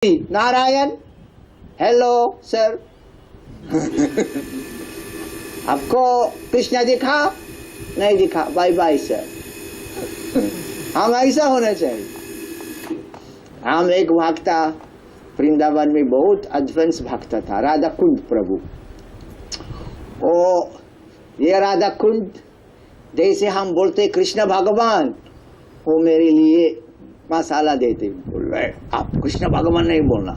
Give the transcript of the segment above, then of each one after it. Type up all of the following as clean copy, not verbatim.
Narayan, hello sir. आपको कृष्णा दिखा? नहीं दिखा, बाय बाय सर। हम ऐसा होना चाहिए। हम एक भक्ता वृंदावन में बहुत एडवांस भक्ता था, राधा कुंड प्रभु। ओ ये राधा कुंड जैसे हम बोलते कृष्ण भगवान, वो मेरे लिए मसाला देते, बोल रहे आप कृष्ण भगवान नहीं बोलना।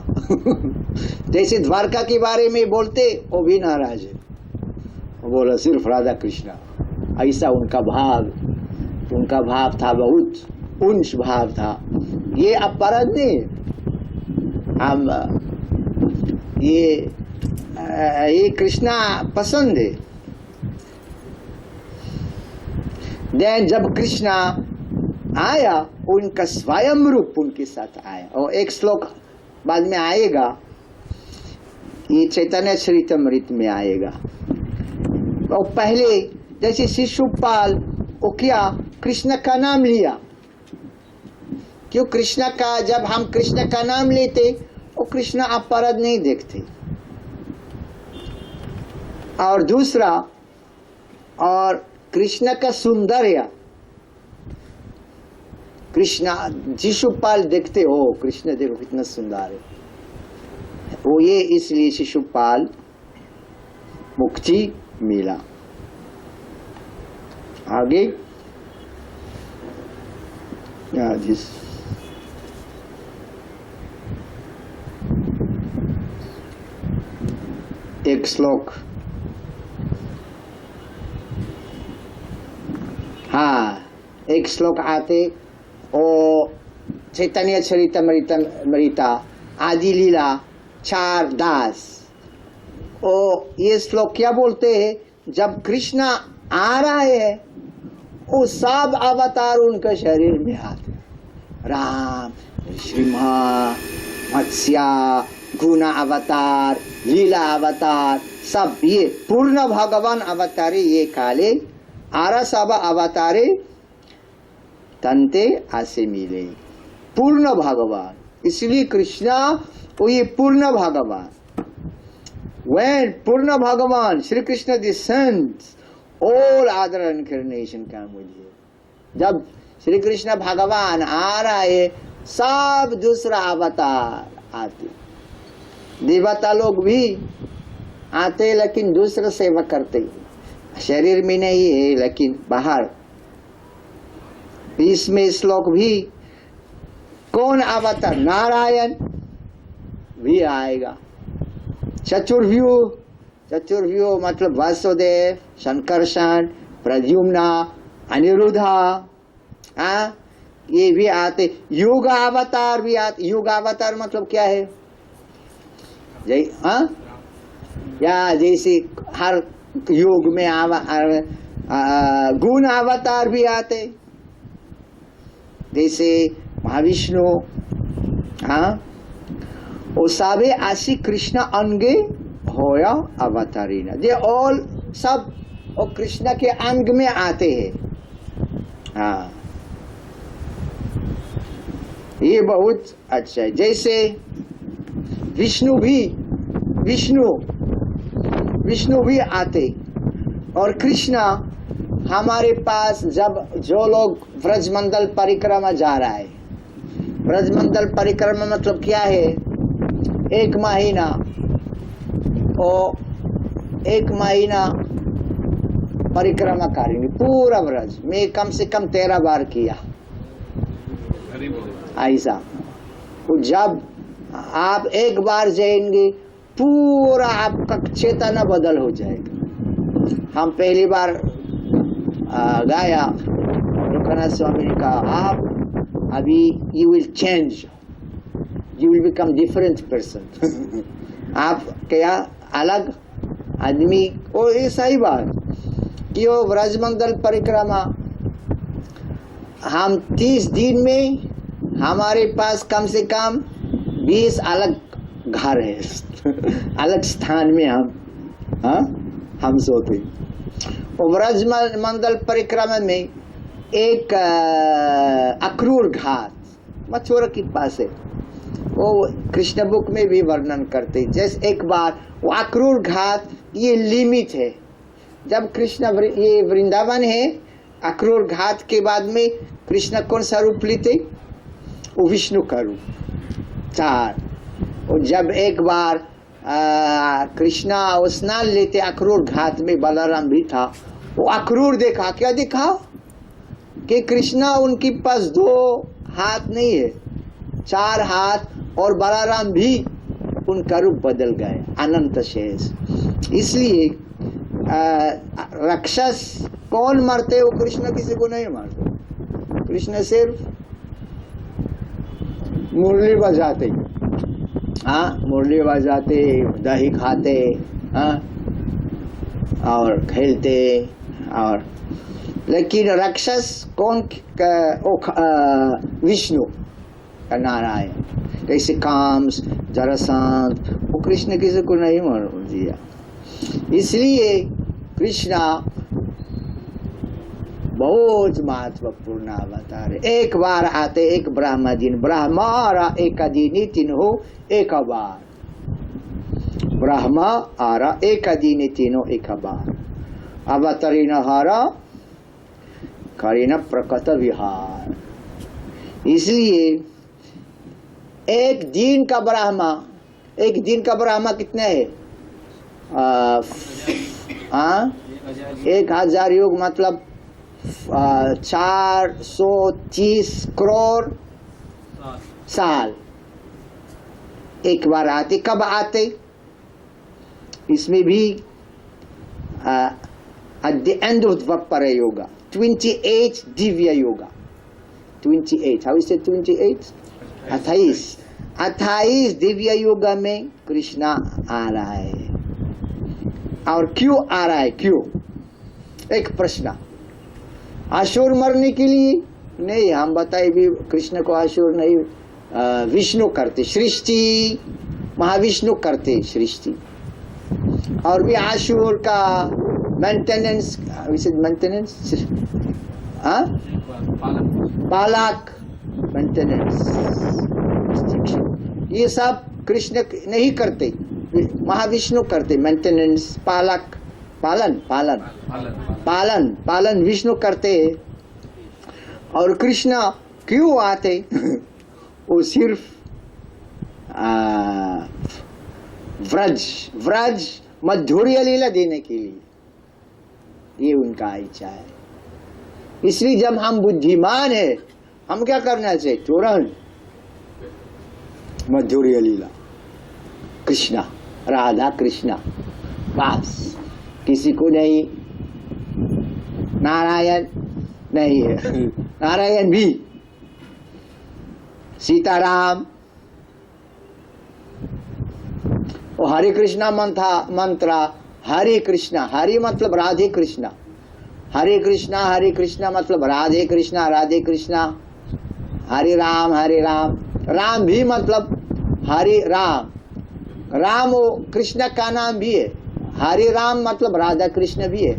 जैसे द्वारका के बारे में बोलते, वो भी नाराज है, वो बोला सिर्फ राधा कृष्णा। ऐसा उनका भाव था, बहुत उच्च भाव था। ये अपराध नहीं, हम ये कृष्णा पसंद है। देन जब कृष्णा आया, उनका स्वयं रूप उनके साथ आया। और एक श्लोक बाद में आएगा, ये चैतन्य चरितमृत में आएगा। और पहले जैसे शिशुपाल, वो क्या कृष्ण का नाम लिया, क्यों कृष्ण का, जब हम कृष्ण का नाम लेते, वो कृष्ण अपराध नहीं देखते। और दूसरा, और कृष्ण का सौंदर्य, कृष्णा शिशुपाल देखते हो, कृष्ण देखो कितना सुंदर है, वो ये इसलिए शिशुपाल मुक्ति मिला। आगे एक श्लोक, हाँ एक श्लोक आते, ओ चैतन्य चरितमृता आदि लीला 4 दास। ओ ये श्लोक क्या बोलते हैं, जब कृष्णा आ रहे हैं, वो सब अवतार उनके शरीर में आते, राम, नृसिंह, मत्स्य, गुना अवतार, लीला अवतार, सब ये पूर्ण भगवान अवतारे, ये काले आरा सब अवतारे तंते आसे मिले, पूर्ण भगवान। इसलिए कृष्णा वो ये पूर्ण भगवान। When पूर्ण भगवान Shri Krishna descends, all other incarnation come with him। जब श्री कृष्ण भगवान आ रहे, सब दूसरा अवतार आते, देवता लोग भी आते, लेकिन दूसरा सेवा करते, शरीर में नहीं है लेकिन बाहर। इसमें श्लोक भी कौन अवतार, नारायण भी आएगा। चतुर्व्यूह मतलब वासुदेव, शंकरषण, प्रद्युम्ना, अनिरुद्धा, ये भी आते। युग अवतार भी आते। युग अवतार मतलब क्या है, या जैसे हर युग में गुण अवतार भी आते, जैसे महाविष्णु, वो सभी आशी कृष्ण अंगे होया अवतारीना, ये ऑल सब वो कृष्ण के अंग में आते हैं। हाँ, ये बहुत अच्छा है। जैसे विष्णु भी आते, और कृष्णा हमारे पास, जब जो लोग व्रजमंडल परिक्रमा जा रहा है, व्रजमंडल परिक्रमा मतलब क्या है, 1 महीना, और 1 महीना परिक्रमा करेंगे पूरा व्रज में, कम से कम 13 बार किया ऐसा। तो जब आप एक बार जाएंगे, पूरा आपका चेतना बदल हो जाएगा। हम पहली बार गाया, लोकनाथ स्वामी ने कहा, आप अभी you will change, you will become different person. आप क्या अलग आदमी। और ये सही बात कि वो व्रजमंडल परिक्रमा, हम 30 दिन में हमारे पास कम से कम 20 अलग घर है, अलग स्थान में हम सोते। व्रजमंडल परिक्रमा में एक अक्रूर घाट मथुरा के पास है, वो वो कृष्ण बुक में भी वर्णन करते। जैसे एक बार वो अक्रूर घाट, ये लिमिट है। जब ये वृंदावन है, अक्रूर घाट के बाद में कृष्ण कौन सा रूप लेते? वो विष्णु का रूप 4। और जब एक बार कृष्णा स्नान लेते अक्रूर घाट में, बलराम भी था, वो अक्रूर देखा, क्या देखा कि कृष्णा उनके पास 2 हाथ नहीं है, 4 हाथ, और बलराम भी उनका रूप बदल गए, अनंत शेष। इसलिए राक्षस कौन मरते? वो कृष्ण किसी को नहीं मारते। कृष्ण सिर्फ मुरली बजाते, हाँ, मुरली बजाते, दही खाते, हाँ, और खेलते, और लेकिन राक्षस कौन? विष्णु का नारायण। जैसे काम, जरासंध, वो कृष्ण किसी को नहीं मार दिया। इसलिए कृष्णा बहुत महत्वपूर्ण अवतार है। एक बार आते, एक ब्रह्म दिन, ब्रह्मारा एक दिन तीन हो, एक बार ब्रह्मा आरा एक दिन तीनों एक बार, अवतरीन हारा करीन प्रकट विहार। इसलिए एक दिन का ब्रह्मा, एक दिन का ब्रह्मा कितने है? 1000 युग, मतलब 430 करोड़ साल एक बार आते। कब आते? इसमें भी at the end of Dvapara Yoga, 28 Divya yoga, 28, how is it 28? 28 Divya yoga में कृष्णा आ रहा है। और क्यों आ रहा है? क्यों? एक प्रश्न। असुर मरने के लिए नहीं, हम बताए भी कृष्ण को असुर नहीं, विष्णु करते सृष्टि, महाविष्णु करते सृष्टि, और भी असुर का मेंटेनेंस, पालक, मेंटेनेंस, ये सब कृष्ण नहीं करते, महाविष्णु करते। मेंटेनेंस, पालक, पालन विष्णु करते हैं। और कृष्ण क्यों आते? वो सिर्फ व्रज मधुर्य लीला देने के लिए, ये उनका इच्छा है। इसलिए जब हम बुद्धिमान है, हम क्या करना चाहिए? तुरंत मधुर्य लीला, कृष्णा, राधा कृष्णा, बस, किसी को नहीं। नारायण नहीं है, नारायण भी, सीताराम, और हरे कृष्णा मंत्र, हरे कृष्णा, हरि मतलब राधे कृष्णा, हरे कृष्णा मतलब राधे कृष्णा, राधे कृष्णा, हरे राम, राम भी मतलब हरे राम, राम वो कृष्ण का नाम भी है। हरे राम मतलब राधा कृष्ण भी है।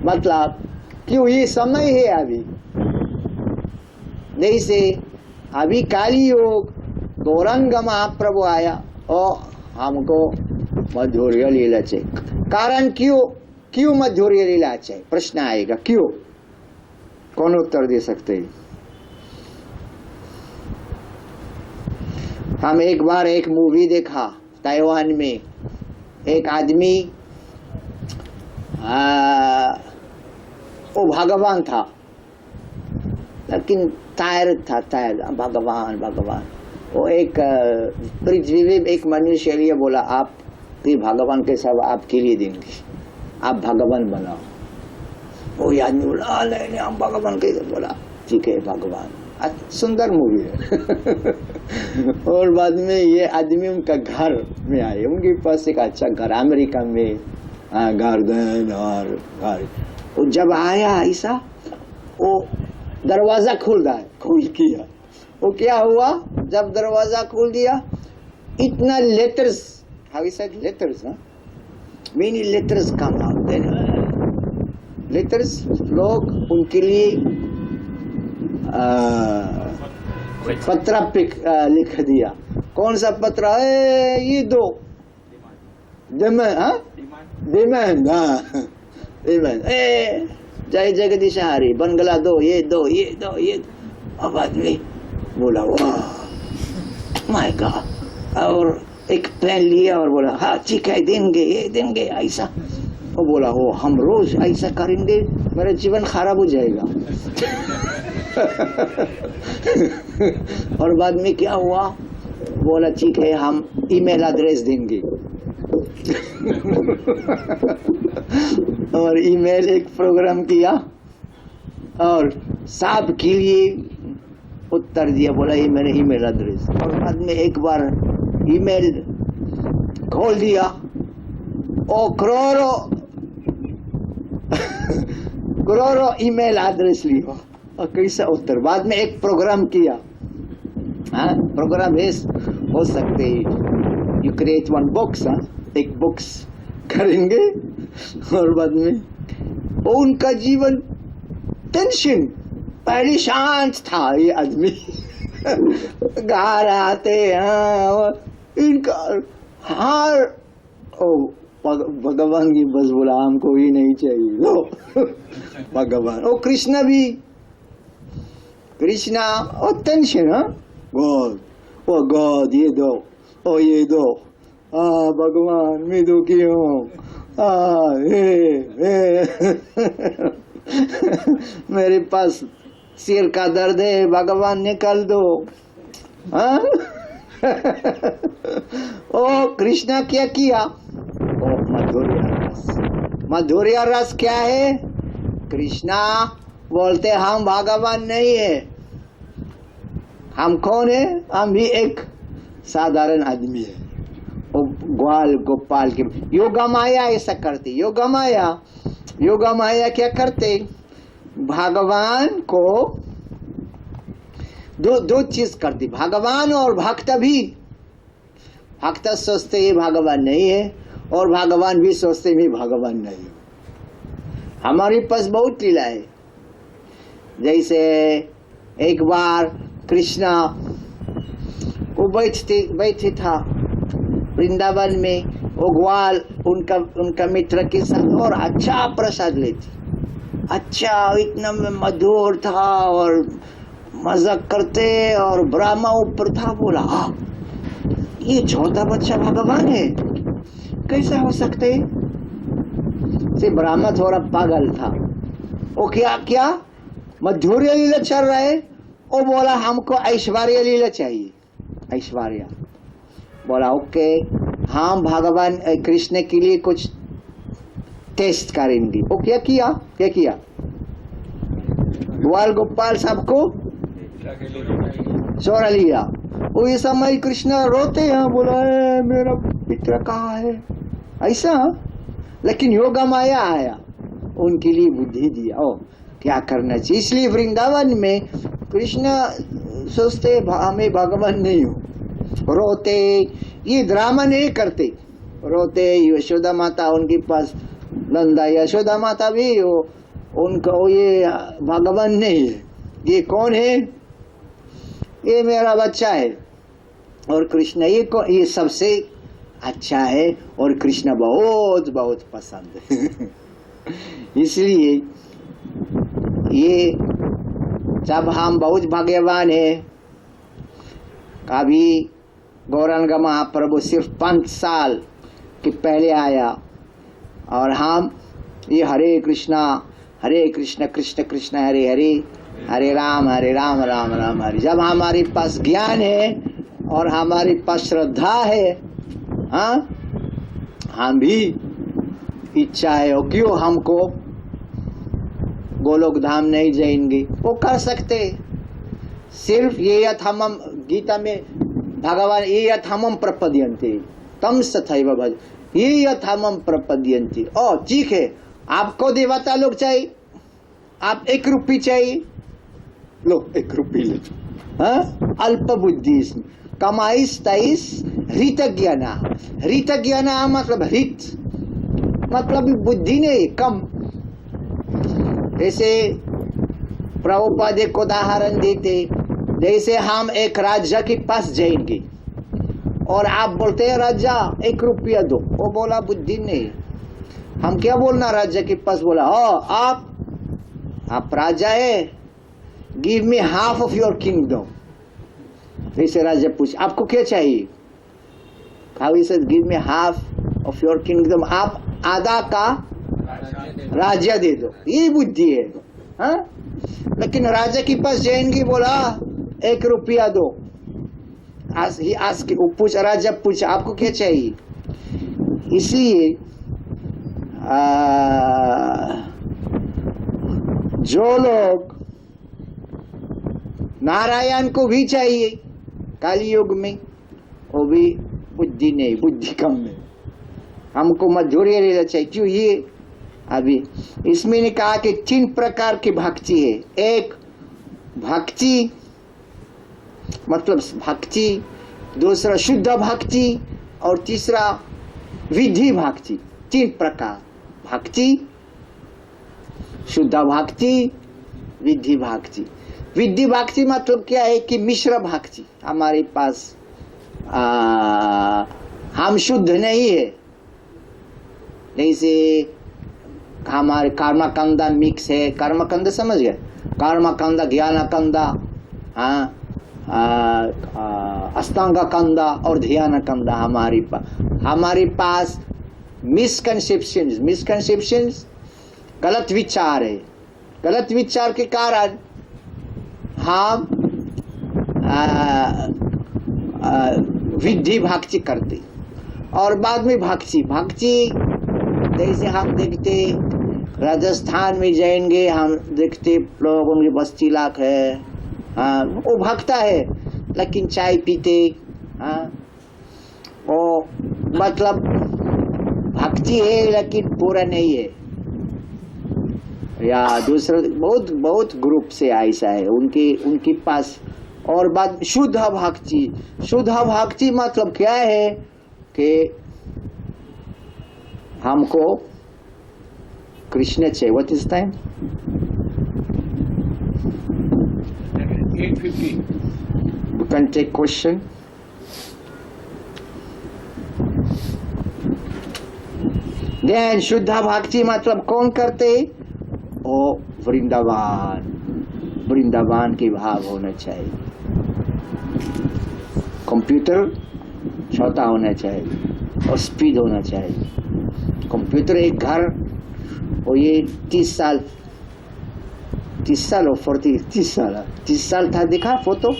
मतलब क्यों? ये समय है अभी, जैसे अभी काली योग गौरंग महाप्रभु आया और हमको मधुर्य लीला चाहिए। कारण क्यों मधुर्य लीला चाहिए? प्रश्न आएगा, क्यों? कौन उत्तर दे सकते हैं? हम एक बार एक मूवी देखा ताइवान में, एक आदमी वो भगवान था, लेकिन तायर था, भगवान। वो एक पृथ्वी में एक मनुष्य लिए बोला, आप ये भगवान के सब आपके लिए देंगे, आप भगवान बनाओ। वो आदमी बोला, नहीं हम भगवान के, बोला ठीक है भगवान। सुंदर मूवी है। और बाद में ये आदमी उनका घर में आए, उनके पास एक अच्छा घर अमेरिका में, गार्डन और घर। वो जब आया ऐसा, वो दरवाजा खोल किया। वो क्या हुआ? जब दरवाजा खोल दिया, इतना letters, how is it letters, many letters come out there. Letters लोग उनके लिए पत्र लिख दिया। कौन सा पत्र है? ये दो डिमांड। जय जगदीश हरी, बंगला दो, ये दो, ये दो, ये दो। अब आदमी बोला वाह माय गॉड, और एक पेन लिया और बोला हाँ ठीक है देंगे, ये देंगे ऐसा। वो बोला हो हम रोज ऐसा करेंगे मेरा जीवन खराब हो जाएगा। और बाद में क्या हुआ? बोला ठीक है हम ईमेल एड्रेस देंगे। और ईमेल एक प्रोग्राम किया और सब के लिए उत्तर दिया, बोला ये मेरा ईमेल एड्रेस। और बाद में एक बार ईमेल खोल दिया और करोड़ों ईमेल एड्रेस लिया और कैसा उत्तर। बाद में एक प्रोग्राम किया, हाँ प्रोग्राम हो सकते यू क्रिएट वन बुक्स, एक बुक्स करेंगे। और बाद में उनका जीवन टेंशन, पहले शांत था ये आदमी। घर आते हैं इनका हार, ओ भगवान की बस बोला हमको ही नहीं चाहिए लो। भगवान ओ कृष्णा भी, कृष्णा ओ टेंशन, गॉड ओ गॉड ये दो, ओ ये दो, भगवान मैं दुखी हूँ, मेरे पास सिर का दर्द है, भगवान निकाल दो। हाँ? ओ कृष्णा क्या किया? ओ मधुर्य रस। मधुर्य रस क्या है? कृष्णा बोलते हम भगवान नहीं है, हम कौन है? हम भी एक साधारण आदमी है। ग्वाल गोपाल के योगा माया ऐसा करते। योगा माया क्या करते? भगवान को दो चीज करती, भगवान और भक्त भी। भक्त सोचते ये भगवान नहीं है और भगवान भी सोचते मैं भगवान नहीं हूं। हमारे पास बहुत लीला है। जैसे एक बार कृष्णा वो बैठे था वृंदावन में, वो ग्वाल उनका मित्र के साथ और अच्छा प्रसाद लेती, अच्छा इतना मधुर था और मजाक करते और ब्रह्मा ऊपर था। बोला हाँ ये छोटा बच्चा भगवान है, कैसा हो सकते? से ब्रह्मा थोड़ा पागल था। वो क्या मधुर्य लीला चल रहा है। वो बोला हमको ऐश्वर्य लीला चाहिए, ऐश्वर्य। बोला ओके हम भगवान कृष्ण के लिए कुछ टेस्ट करेंगे। वो क्या किया? ग्वाल गोपाल सबको चोरा लिया। वो ये समय कृष्ण रोते हैं, बोला मेरा मित्र कहाँ है ऐसा। लेकिन योगा माया आया, उनके लिए बुद्धि दिया ओ क्या करना चाहिए। इसलिए वृंदावन में कृष्ण सोचते हमें भगवान नहीं हो, रोते, ये ड्रामा नहीं करते, रोते। यशोदा माता उनके पास, नंदा यशोदा माता भी हो, उनको ये भगवान नहीं है, ये कौन है? ये मेरा बच्चा है। और कृष्ण ये सबसे अच्छा है और कृष्ण बहुत बहुत पसंद है। इसलिए ये जब हम बहुत भाग्यवान है, कभी गौरांग महाप्रभु सिर्फ 5 साल के पहले आया और हम ये हरे कृष्ण कृष्ण कृष्ण हरे हरे, हरे राम राम राम हरे। जब हमारे पास ज्ञान है और हमारे पास श्रद्धा है, हाँ हम भी इच्छा है क्यों हमको गोलोक धाम नहीं जाएंगे, वो कर सकते। सिर्फ ये यथामम, गीता में भगवान ये यथामम प्रपद्यन्ते तम सथैव भज, ये यथामम प्रपद्यन्ते। ओ ठीक है आपको देवता लोग चाहिए, आप 1 रुपये चाहिए, लो 1 रुपये लो। हाँ अल्प बुद्धि, कमाई 23 रीत ज्ञाना मतलब हित, मतलब बुद्धि नहीं कम। जैसे प्रभुपाद एक उदाहरण देते, जैसे हम एक राजा के पास जाएंगे और आप बोलते हैं राजा 1 रुपया दो, वो बोला बुद्धि नहीं, हम क्या बोलना राजा के पास, बोला हो आप राजा है, give me half of your kingdom. जैसे राजा पूछ आपको क्या चाहिए, how he said give me half of your kingdom, आप आधा का राजा दे दो, ये बुद्धि है। हाँ? लेकिन राजा के पास जाएंगे, बोला 1 रुपया दो, राजा पूछा आपको क्या चाहिए। इसलिए जो लोग नारायण को भी चाहिए काली युग में, वो भी बुद्धि नहीं, बुद्धि कम है, हमको मधुर्य लेना चाहिए। क्यों, ये अभी इसमें ने कहा कि 3 प्रकार की भक्ति है। एक भक्ति मतलब भक्ति, दूसरा शुद्ध भक्ति और तीसरा विधि भक्ति। 3 प्रकार, भक्ति, शुद्ध भक्ति, विधि भक्ति। विधि भक्ति मतलब क्या है कि मिश्र भक्ति, हमारे पास हम शुद्ध नहीं है, जैसे हमारे कर्मकंदा मिक्स है, कर्मकंदा समझ गए, कर्मकंदा, ज्ञानकंदा, अष्टांग कंदा और ध्यान कंदा हमारे पास मिसकंसेप्शंस गलत विचार है। गलत विचार के कारण हम विधि भक्ति करते और बाद में भक्ति जैसे हम देखते राजस्थान में जाएंगे, हम देखते लोगों की बस्ती लाख है, वो भक्ता है लेकिन चाय पीते, वो मतलब भक्ति है लेकिन पूरा नहीं है। या दूसरा बहुत ग्रुप से ऐसा है, उनके पास। और बात शुद्ध भक्ति मतलब क्या है कि हमको कृष्ण चाहिए। What is time? 8:50. You can take question. Then शुद्ध भक्ति मतलब कौन करते? ओ वृंदावन के भाव होना चाहिए। कंप्यूटर छोटा होना चाहिए और स्पीड होना चाहिए। कंप्यूटर एक घर, और ये 30 साल और 30 साल था। देखा फोटो,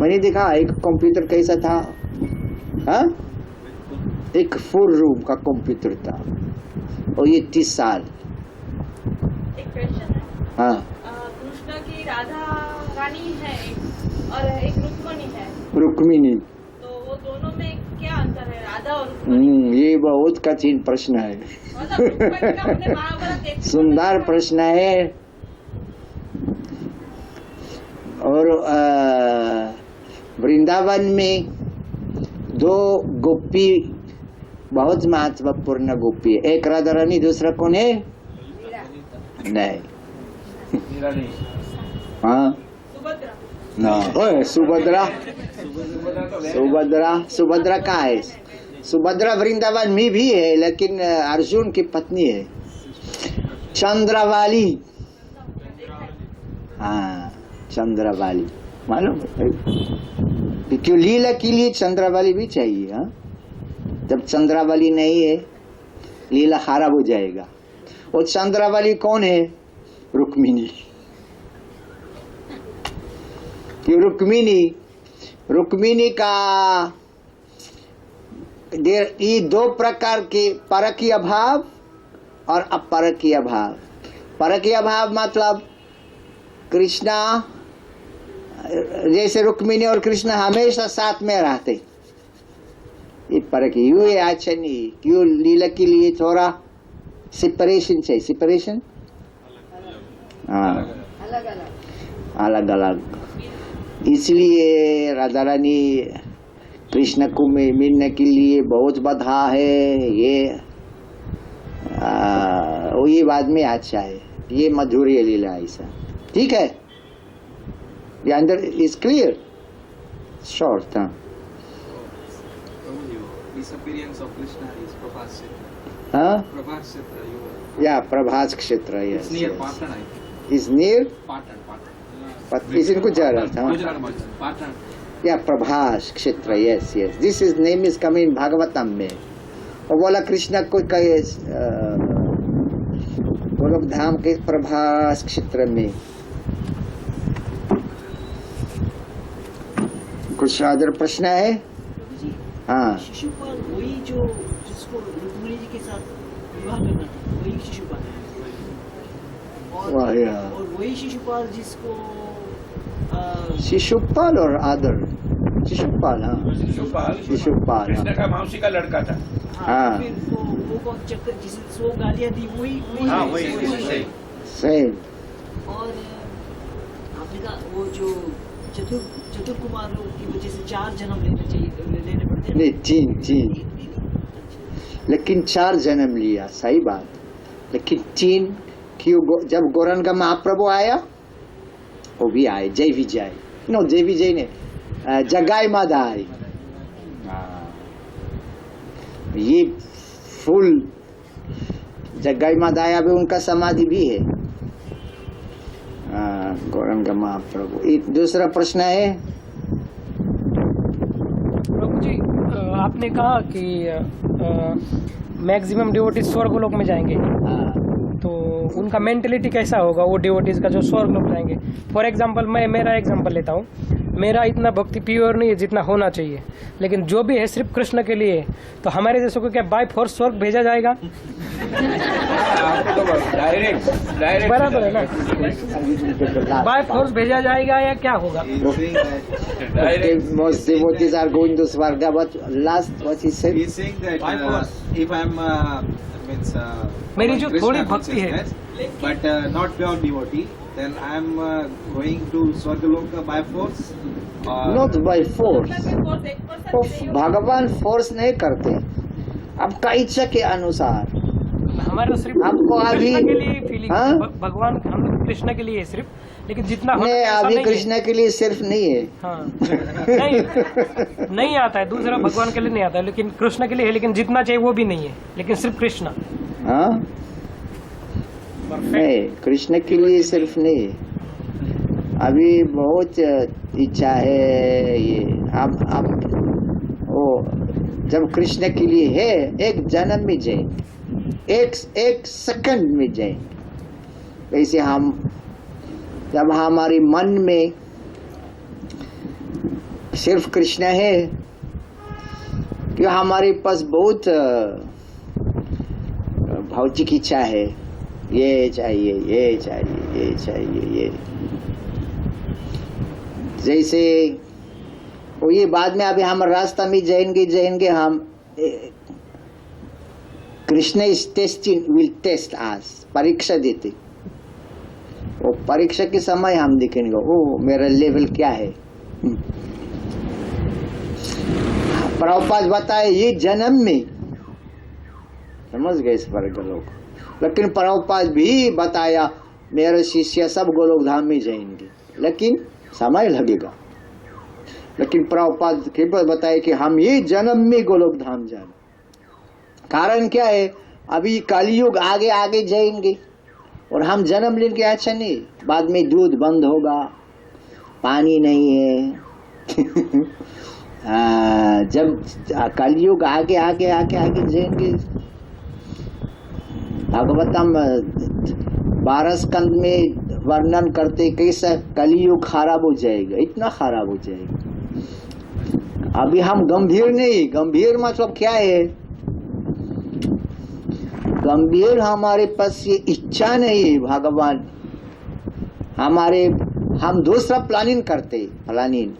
मैंने देखा एक कंप्यूटर कैसा था। हाँ, एक फुल रूम का कंप्यूटर था और ये 30 साल। एक क्वेश्चन है। हाँ, कृष्ण की राधा रानी है और एक रुक्मिणी है, रुक्मिणी, तो वो दोनों में क्या अंतर है, राधा और रुक्मिणी? ये बहुत कठिन प्रश्न है। मतलब रुक्मिणी का हमने महाभारत देखा। सुंदर प्रश्न है। और वृंदावन में 2 गोपी बहुत महत्वपूर्ण गोपी है। एक राधा रानी, दूसरा कौन है? नहीं, हाँ ना, ओए सुभद्रा कहाँ है? सुभद्रा वृंदावन में भी है लेकिन अर्जुन की पत्नी है। चंद्रवाली, हाँ चंद्रवाली, मालूम है? क्यों, लीला के लिए चंद्रवाली भी चाहिए। हाँ, जब चंद्रवाली नहीं है लीला खराब हो जाएगा। और चंद्रवाली कौन है? रुक्मिणी। क्यों रुक्मिणी का ये 2 प्रकार के, परकीय भाव और अपरकीय भाव। परकीय भाव मतलब कृष्णा, जैसे रुक्मिणी और कृष्ण हमेशा साथ में रहते, ये परकीय। यू है अच्छा नहीं, क्यों लीला के लिए थोड़ा सेपरेशन चाहिए। सेपरेशन, हाँ, अलग अलग। इसलिए राधा रानी कृष्ण को मिलने के लिए बहुत बाधा है। ये बाद में अच्छा है, ये मधुर्य लीला ऐसा। ठीक है। The under is clear. Short, huh? Disappearance of Krishna is Prabhat Kshetra. Huh? Prabhat Kshetra, Yeah, Prabhat Kshetra, yes. it's near yes. Patan, I think. Is near, Patan. but is in Gujarat, huh? Patan. Yeah, Prabhas Kshetra, yes, yes. This is name is coming in Bhagavatam में. और बोला कृष्णा को कहे गोलोक धाम के प्रभास क्षेत्र में. कुछ other प्रश्न है? प्रभु जी, हाँ. शिशुपाल वही जो जिसको रुक्मिणी जी के साथ विवाह करना था, वही शिशुपाल है। वाह यार. और वही शिशुपाल जिसको शिशुपाल और अदर शिशुपाल, हाँ. शिशुपाल शिशुपाल, कृष्ण का मौसी का लड़का था। हाँ। फिर वो कौन चक्कर जिसे 100 गालियां दी वही हाँ, वही सेम. और आपने कहा वो जो चतुर कुमार लोग की वजह से 4 जन्म लेने पड़ते हैं। नहीं, 3. लेकिन 4 जन्म लिया, सही बात. लेकिन 3 क्यों? जब गौरंग महाप्रभु आया, वो भी आए. जय विजय, नो जय विजय ने जगाई मादाई. ये फुल जगाई मादाई अभी उनका समाधि भी है. गौरंग महाप्रभु. एक दूसरा प्रश्न है. प्रभु जी, आपने कहा कि मैक्सिमम डिवोटीज स्वर्गलोक में जाएंगे, तो उनका मेंटेलिटी कैसा होगा वो डिवोटीज का जो स्वर्गलोक जाएंगे? फॉर एग्जांपल मैं मेरा एग्जांपल लेता हूँ. मेरा इतना भक्ति प्योर नहीं है जितना होना चाहिए, लेकिन जो भी है सिर्फ कृष्ण के लिए, तो हमारे जैसों को क्या बाय फोर्स स्वर्ग भेजा जाएगा? डायरेक्ट बराबर है ना? बाय फोर्स भेजा जाएगा या क्या होगा? Most devotees are going to Swarga. But last, what he said? He's saying that if I'm मेरी जो Krishna थोड़ी consciousness, भक्ति है, but not pure devotee, then I'm going to Swargaloka by force. Not by force. मतलब कि force 1% भगवान force नहीं करते. आपका इच्छा के अनुसार. हमारा सिर्फ आपको अभी- कृष्ण के लिए फीलिंग, हाँ? भगवान हम लोग कृष्ण के लिए है सिर्फ, लेकिन जितना होना नहीं, चाहिए ऐसा अभी नहीं है। कृष्ण के लिए सिर्फ नहीं है. हाँ, नहीं आता है, दूसरा भगवान के लिए नहीं आता है, लेकिन कृष्ण के लिए है, लेकिन जितना चाहिए वो भी नहीं है, लेकिन सिर्फ कृष्ण. हाँ? नहीं, कृष्ण के लिए सिर्फ नहीं. अभी बहुत इच्छा है ये. अब वो जब कृष्ण के लिए है, एक जन्म में जाएंगे, एक सेकंड में जाएंगे. वैसे हम जब हमारे मन में सिर्फ कृष्ण है, कि हमारे पास बहुत भौतिक इच्छा है, ये चाहिए, ये चाहिए, ये चाहिए, ये. जैसे वो ये बाद में अभी हम रास्ता में जाएंगे हम. Krishna is testing, will test us. परीक्षा देते. वो परीक्षा के समय हम देखेंगे, ओ मेरा लेवल क्या है. प्रभुपाद बताए ये जन्म में, समझ गए स्वर्ग लोग. लेकिन प्रभुपाद भी बताया मेरे शिष्य सब गोलोक धाम में जाएंगे, लेकिन समय लगेगा. लेकिन प्रभुपाद केवल बताए कि हम ये जन्म में गोलोक धाम जाएंगे. कारण क्या है? अभी कलयुग आगे आगे जाएंगे और हम जन्म लेंगे. अच्छा नहीं, बाद में दूध बंद होगा, पानी नहीं है. जब कलयुग आगे आगे आगे आगे जाएंगे. भागवतम 12 स्कंद में वर्णन करते कैसा कलयुग खराब हो जाएगा, इतना खराब हो जाएगा. अभी हम गंभीर नहीं. गंभीर मतलब क्या है? गंभीर हमारे पास ये इच्छा नहीं है. भगवान हम दूसरा प्लानिंग करते. प्लानिंग,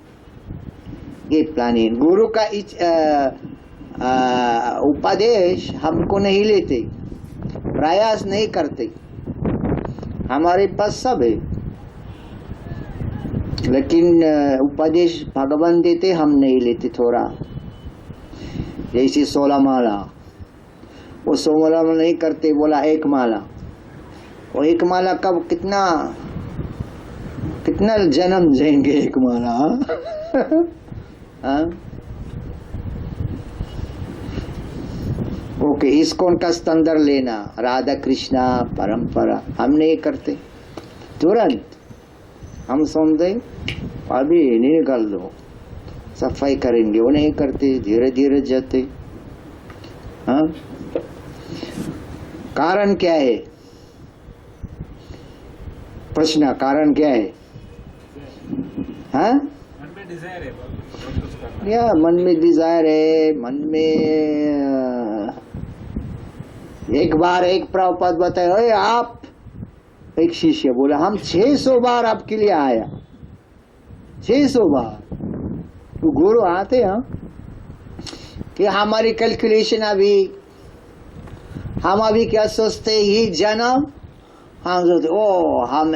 ये प्लानिंग गुरु का उपदेश हमको नहीं लेते, प्रयास नहीं करते. हमारे पास सब है, लेकिन उपदेश भगवान देते, हम नहीं लेते थोड़ा. जैसे 16 माला, वो 16 माला नहीं करते, बोला 1 माला. वो 1 माला कब कितना कितना जन्म देंगे एक माना? हाँ? ओके, इस्कॉन का स्टैंडर्ड लेना, राधा कृष्णा परंपरा हम नहीं करते। तुरंत हम समझे अभी निकाल दो, सफाई करेंगे, वो नहीं करते, धीरे धीरे जाते। हाँ? कारण क्या है? प्रश्न, कारण क्या है? हाँ? मन में डिजायर है बहुत कुछ करना। या मन में डिजायर है, मन में एक बार एक प्रभुपाद बताए, अरे आप, एक शिष्य बोला हम 600 बार आपके लिए आया, 600 बार। तो गुरु आते हैं कि हमारी कैलकुलेशन अभी, हम अभी क्या सोचते, ही जन्म हम सोचते ओ हम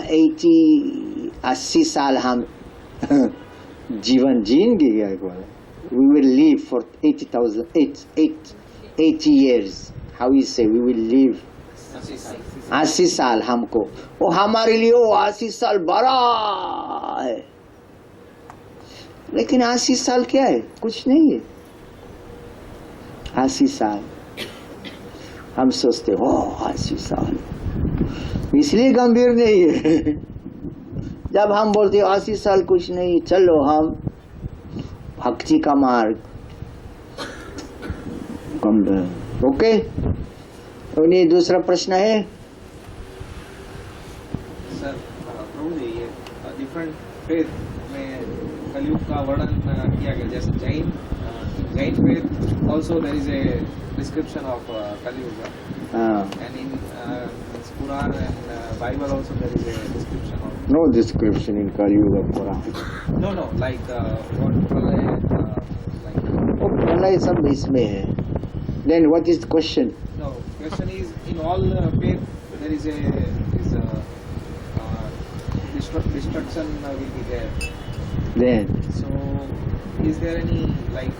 80 साल हम जीवन जिएंगे, we will live for 80 years. How you say we will live 80 साल हमको, वो हमारे लिए वो 80 साल बड़ा है। लेकिन 80 साल क्या है? कुछ नहीं है। 80 साल हम सोचते हो 80 साल, इसलिए गंभीर नहीं है। जब हम बोलते 80 साल कुछ नहीं, चलो हम भक्ति का मार्ग गंभीर। ओके, उन्हें दूसरा प्रश्न है सर, प्रभु जी, ये डिफरेंट फेथ में कलयुग का वर्णन किया गया, जैसे Jain faith also there is a description of Kalyug, and in Quran and Bible also there is a description of. No description in Kalyug Purana. No, like what pralay, like. वो प्रलय सब इसमें है। Then what is the question? No, question is in all faith there is a destruction will be there. Then So is there any like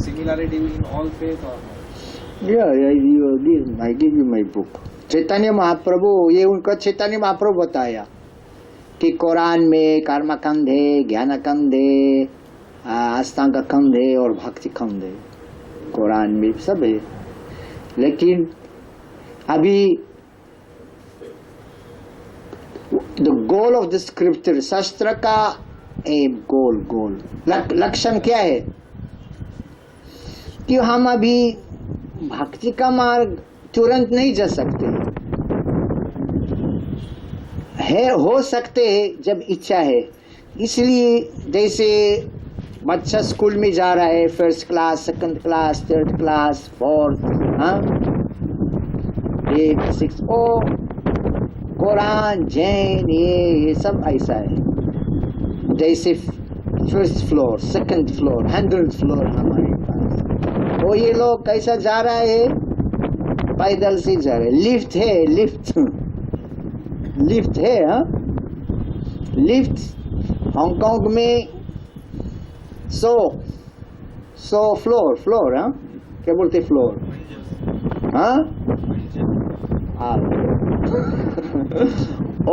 similarity in all faith or no? yeah, I give you my book. Chaitanya Mahaprabhu, ये उनका चैतन्य महाप्रभु बताया कि कुरान में कर्म खंड है, ज्ञान खंड है, अष्टांग खंड है और भक्ति खंड है। कुरान में सब है। लेकिन अभी the goal of the scripture, शास्त्र का एम, गोल लक्षण क्या है कि हम अभी भक्ति का मार्ग तुरंत नहीं जा सकते है, हो सकते हैं जब इच्छा है। इसलिए जैसे बच्चा स्कूल में जा रहा है, first class, second class, third class, fourth, हाँ, 8, 6, ओ कुरान, जैन, ये सब ऐसा है। जैसे first floor, second floor, 100th floor हमारे पास, तो ये लोग कैसा जा रहा है? पैदल से जा रहे। लिफ्ट है, लिफ्ट है, हाँ, लिफ्ट हांगकांग में 100 फ्लोर, हाँ, क्या बोलते फ्लोर, हाँ,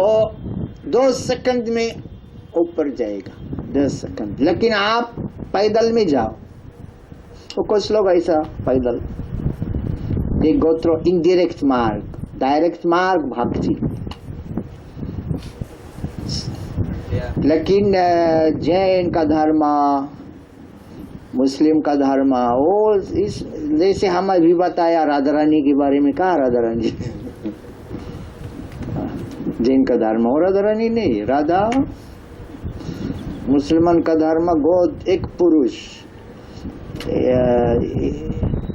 और 2 सेकंड में ऊपर जाएगा, 10 सेकंड। लेकिन आप पैदल में जाओ, तो कुछ लोग ऐसा पैदल, they go through indirect मार्ग, डायरेक्ट मार्ग भक्ति। लेकिन जैन का धर्म, मुस्लिम का धर्म, वो इस जैसे हम अभी बताया राधा रानी के बारे में, कहा राधा रानी जैन का धर्म और राधा रानी नहीं, राधा। मुसलमान का धर्म गोद एक पुरुष,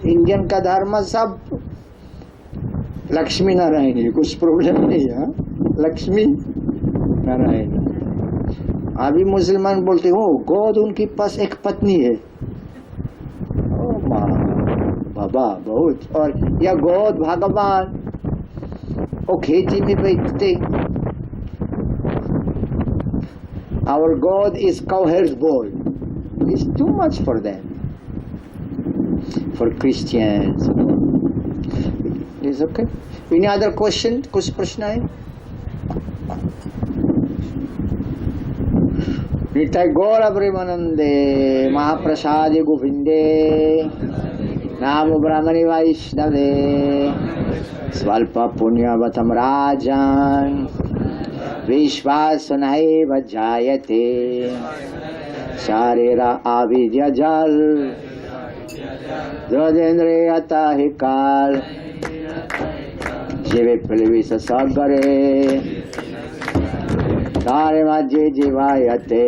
इंडियन का धर्म सब लक्ष्मी नारायण है, कुछ प्रॉब्लम नहीं है, लक्ष्मी नारायण। अभी मुसलमान बोलते हो गॉड उनके पास एक पत्नी है, ओ माँ बाबा बहुत, और या गॉड भगवान वो खेती में बैठते, our God is cowherd's boy, it's too much for them, for Christians. Is okay? Any other question? कुछ प्रश्न है? नित्य गौर प्रेमानंदे महाप्रसादे गोविंदे नाम ब्राह्मणी वैष्णवे स्वल्प पुण्यवतम राजन विश्वास नैव जायते शरीर आविद्य जल द्वदेन्द्रियता हि काल जीवे प्लवित सगरे तारे मध्य जीवायते